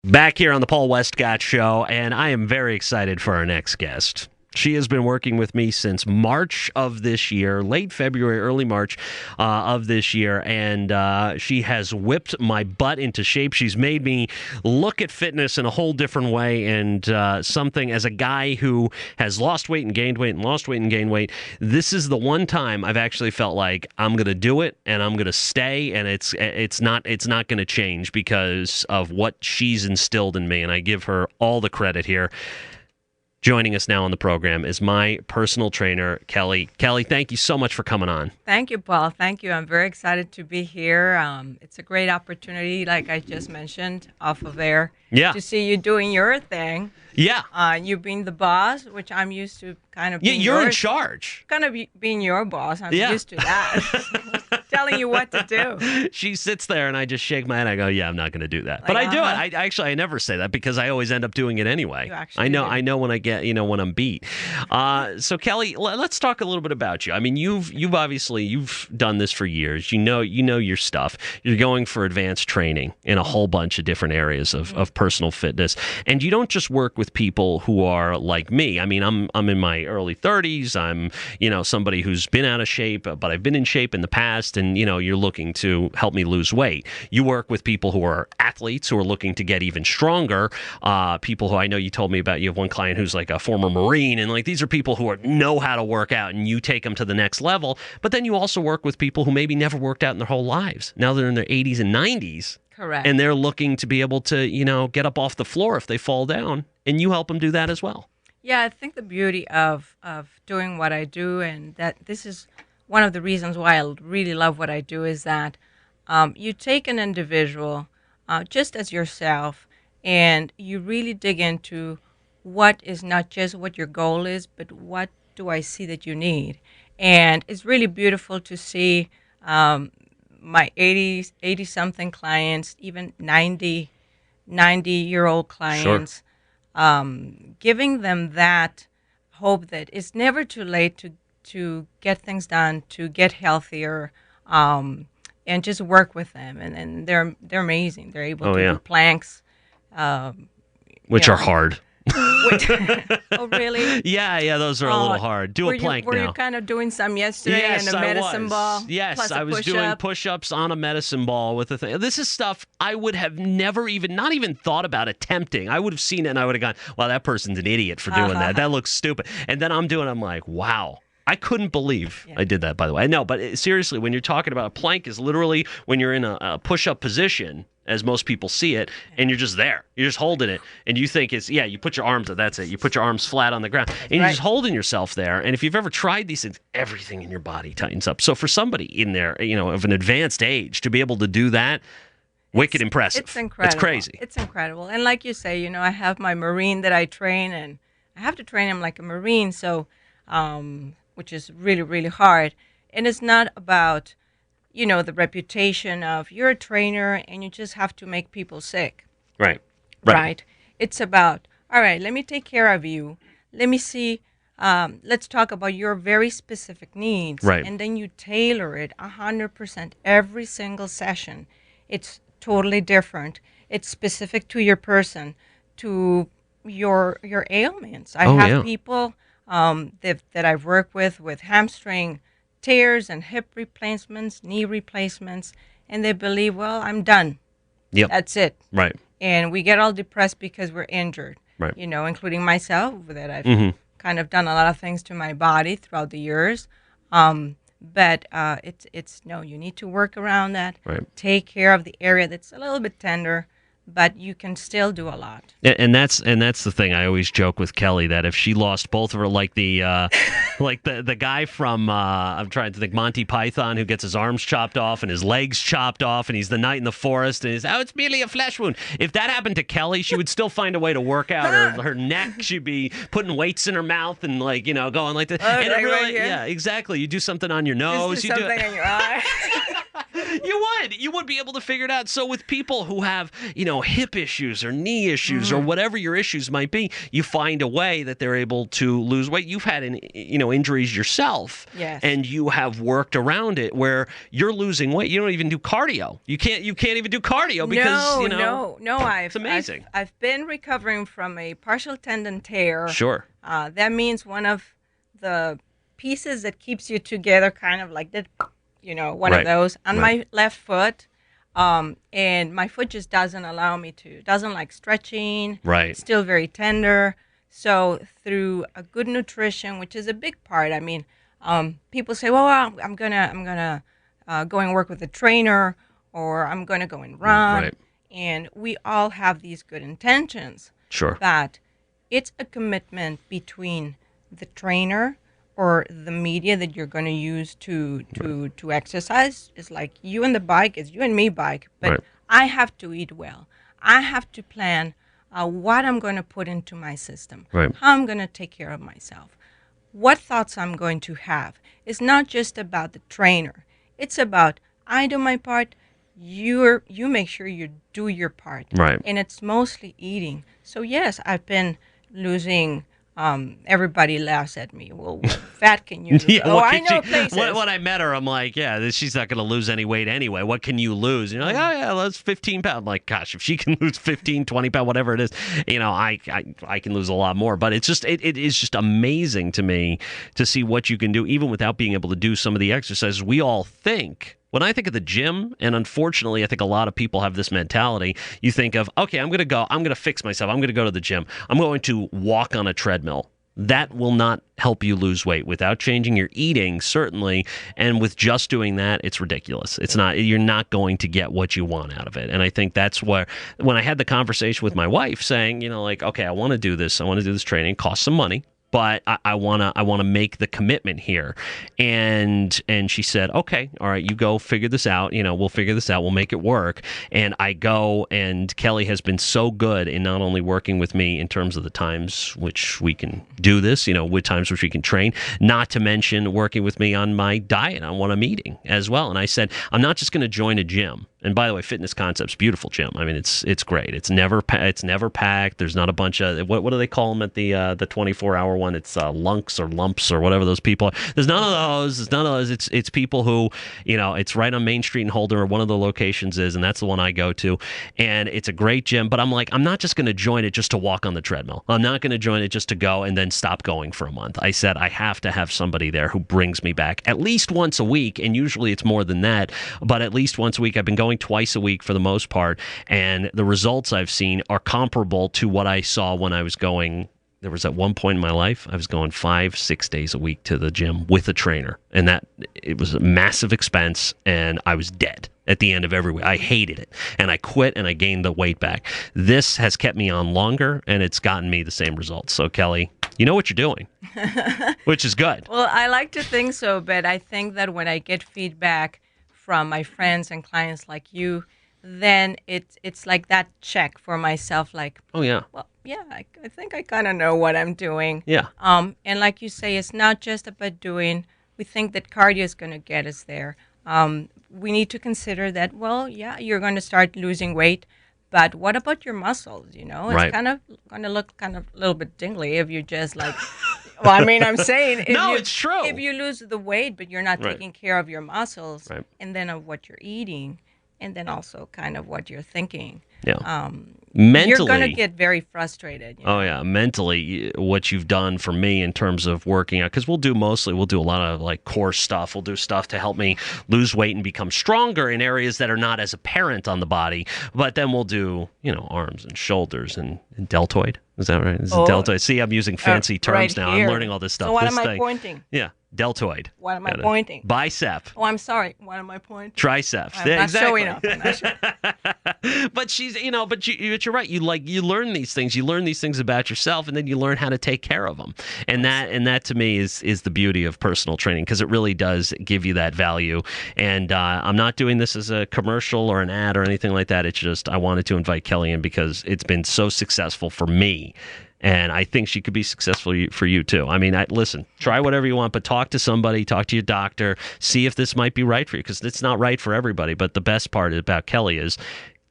Back here on the Paul Westcott Show, and I am very excited for our next guest. She has been working with me since March of this year, late February, early March of this year, and she has whipped my butt into shape. She's made me look at fitness in a whole different way, and something as a guy who has lost weight and gained weight and lost weight and gained weight, this is the one time I've actually felt like I'm going to do it and I'm going to stay, and it's not going to change because of what she's instilled in me, and I give her all the credit here. Joining us now on the program is my personal trainer, Kelly. Kelly, thank you so much for coming on. Thank you, Paul. Thank you. I'm very excited to be here. It's a great opportunity, like I just mentioned, off of air, to see you doing your thing. Yeah. You being the boss, which I'm used to kind of being you're in charge. Kind of being your boss. I'm used to that. Telling you what to do. She sits there and I just shake my head. I go, yeah, I'm not going to do that. But I do it. I never say that because I always end up doing it anyway. You actually do. I know when I get, when I'm beat. So Kelly, let's talk a little bit about you. I mean, you've done this for years. You know your stuff. You're going for advanced training in a whole bunch of different areas of personal fitness. And you don't just work with people who are like me. I mean, I'm in my early 30s. I'm, somebody who's been out of shape, but I've been in shape in the past, and you're looking to help me lose weight. You work with people who are athletes who are looking to get even stronger. People who I know you told me about. You have one client who's like a former Marine, and like these are people who know how to work out, and you take them to the next level. But then you also work with people who maybe never worked out in their whole lives. Now they're in their 80s and 90s. Correct. And they're looking to be able to, get up off the floor if they fall down, and you help them do that as well. Yeah, I think the beauty of doing what I do, and that this is one of the reasons why I really love what I do, is that you take an individual just as yourself, and you really dig into what is not just what your goal is, but what do I see that you need. And it's really beautiful to see my 80-something clients, even 90-year-old clients, giving them that hope that it's never too late to get things done, to get healthier, and just work with them. And they're amazing. They're able to do planks. Which are hard. Oh, really? Yeah, those are a little hard. Do a plank now. Were you kind of doing some yesterday and a medicine ball? Yes, I was doing push-ups on a medicine ball with a thing. This is stuff I would have not even thought about attempting. I would have seen it and I would have gone, wow, that person's an idiot for doing that. That looks stupid. And then I'm like, wow. I couldn't believe I did that, by the way. I know, but seriously, when you're talking about a plank is literally when you're in a push-up position, as most people see it, and you're just there. You're just holding it, and you think it's, you put your arms, that's it. You put your arms flat on the ground, and you're just holding yourself there. And if you've ever tried these things, everything in your body tightens up. So for somebody in there, of an advanced age, to be able to do that, wicked impressive. It's incredible. It's crazy. It's incredible. And like you say, I have my Marine that I train, and I have to train him like a Marine, so which is really, really hard. And it's not about, the reputation of you're a trainer and you just have to make people sick. Right. It's about, all right, let me take care of you. Let me see, let's talk about your very specific needs. Right. And then you tailor it 100% every single session. It's totally different. It's specific to your person, to your ailments. I have people that I've worked with hamstring tears and hip replacements, knee replacements, and they believe, well, I'm done. Yep. That's it. Right. And we get all depressed because we're injured. Right. Including myself, that I've kind of done a lot of things to my body throughout the years. But it's no, you need to work around that. Right. Take care of the area that's a little bit tender, but you can still do a lot. And that's the thing. I always joke with Kelly that if she lost both of her, like the guy from I'm trying to think, Monty Python, who gets his arms chopped off and his legs chopped off, and he's the knight in the forest, and it's merely a flesh wound. If that happened to Kelly, she would still find a way to work out her neck. She'd be putting weights in her mouth and going like this. Oh, and right here? Yeah, exactly. You do something on your nose. Just do something in your eye. You would be able to figure it out. So with people who have, hip issues or knee issues or whatever your issues might be, you find a way that they're able to lose weight. You've had, injuries yourself. Yes. And you have worked around it where you're losing weight. You don't even do cardio. You can't even do cardio because, No. It's amazing. I've been recovering from a partial tendon tear. Sure. That means one of the pieces that keeps you together, kind of like that, one of those on my left foot. And my foot just doesn't like stretching. Right. It's still very tender. So through a good nutrition, which is a big part, I mean, people say, well, I'm gonna go and work with a trainer, or I'm gonna go and run. Right. And we all have these good intentions. Sure. But it's a commitment between the trainer or the media that you're going to use to exercise. It's like you and the bike, it's you and me bike, but I have to eat well. I have to plan what I'm going to put into my system, how I'm going to take care of myself, what thoughts I'm going to have. It's not just about the trainer. It's about I do my part, you make sure you do your part. Right. And it's mostly eating. So yes, I've been losing. Everybody laughs at me. Well, what fat can you lose? I know places. When I met her, I'm like, yeah, she's not going to lose any weight anyway. What can you lose? And you're like, oh, yeah, that's 15 pounds. I'm like, gosh, if she can lose 15, 20 pounds, whatever it is, I can lose a lot more. But it's just, it is just amazing to me to see what you can do, even without being able to do some of the exercises we all think. When I think of the gym, and unfortunately, I think a lot of people have this mentality, you think of, okay, I'm going to fix myself. I'm going to go to the gym. I'm going to walk on a treadmill. That will not help you lose weight without changing your eating, certainly. And with just doing that, it's ridiculous. You're not going to get what you want out of it. And I think that's where, when I had the conversation with my wife saying, okay, I want to do this. I want to do this training. It costs some money. But I want to make the commitment here. And she said, okay, all right, you go figure this out. We'll figure this out. We'll make it work. And I go, and Kelly has been so good in not only working with me in terms of the times which we can do this, with times which we can train, not to mention working with me on my diet, on what I'm eating as well. And I said, I'm not just going to join a gym. And by the way, Fitness Concepts, beautiful gym. I mean, it's great. It's never packed. There's not a bunch of what do they call them at the 24-hour one? It's lunks or lumps or whatever those people are. There's none of those. There's none of those. It's people who, it's right on Main Street in Holden, or one of the locations is, and that's the one I go to. And it's a great gym. But I'm like, I'm not just going to join it just to walk on the treadmill. I'm not going to join it just to go and then stop going for a month. I said I have to have somebody there who brings me back at least once a week, and usually it's more than that. But at least once a week. I've been going twice a week for the most part, and the results I've seen are comparable to what I saw when I was going. There was at one point in my life, I was going 5-6 days a week to the gym with a trainer, and it was a massive expense, and I was dead at the end of every week. I hated it, and I quit, and I gained the weight back. This has kept me on longer, and it's gotten me the same results. So, Kelly, you know what you're doing, which is good. Well, I like to think so, but I think that when I get feedback from my friends and clients like you, then it's like that check for myself, like, oh yeah, well, yeah, I think I kind of know what I'm doing. Yeah. And like you say, it's not just about doing. We think that cardio is going to get us there. We need to consider that, well, yeah, you're going to start losing weight, but what about your muscles? It's kind of going to look kind of a little bit dingly if you just like. Well, I mean, I'm saying it's true. If you lose the weight, but you're not taking care of your muscles, and then of what you're eating, and then also kind of what you're thinking. Yeah. Mentally, you're going to get very frustrated. Oh, yeah. Mentally, what you've done for me in terms of working out, because we'll do a lot of like core stuff. We'll do stuff to help me lose weight and become stronger in areas that are not as apparent on the body. But then we'll do, arms and shoulders and deltoid. Is that right? Is it deltoid? See, I'm using fancy terms right now. here. I'm learning all this stuff. So what this am I pointing? Yeah. Deltoid. What am I pointing? Bicep. Oh, I'm sorry. What am I pointing? Triceps. I'm not showing up. I'm not showing. But but you're right. You learn these things. You learn these things about yourself, and then you learn how to take care of them. And that to me is the beauty of personal training, because it really does give you that value. And I'm not doing this as a commercial or an ad or anything like that. It's just I wanted to invite Kelly in because it's been so successful for me. And I think she could be successful for you too. I mean, listen, try whatever you want, but talk to somebody, talk to your doctor, see if this might be right for you, because it's not right for everybody. But the best part about Kelly is,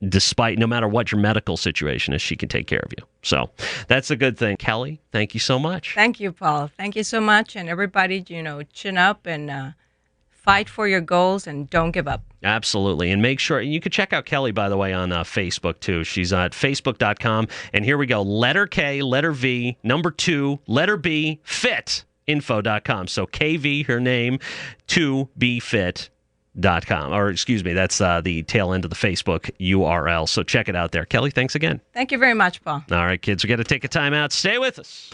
despite no matter what your medical situation is, she can take care of you. So that's a good thing. Kelly, thank you so much. Thank you, Paul. Thank you so much. And everybody, chin up and fight for your goals and don't give up. Absolutely. And make sure, you can check out Kelly, by the way, on Facebook too. She's at facebook.com. And here we go. Letter K, letter V, number 2, letter B, fit, info.com. So KV, her name, 2bfit.com. Or excuse me, that's the tail end of the Facebook URL. So check it out there. Kelly, thanks again. Thank you very much, Paul. All right, kids, we got to take a time out. Stay with us.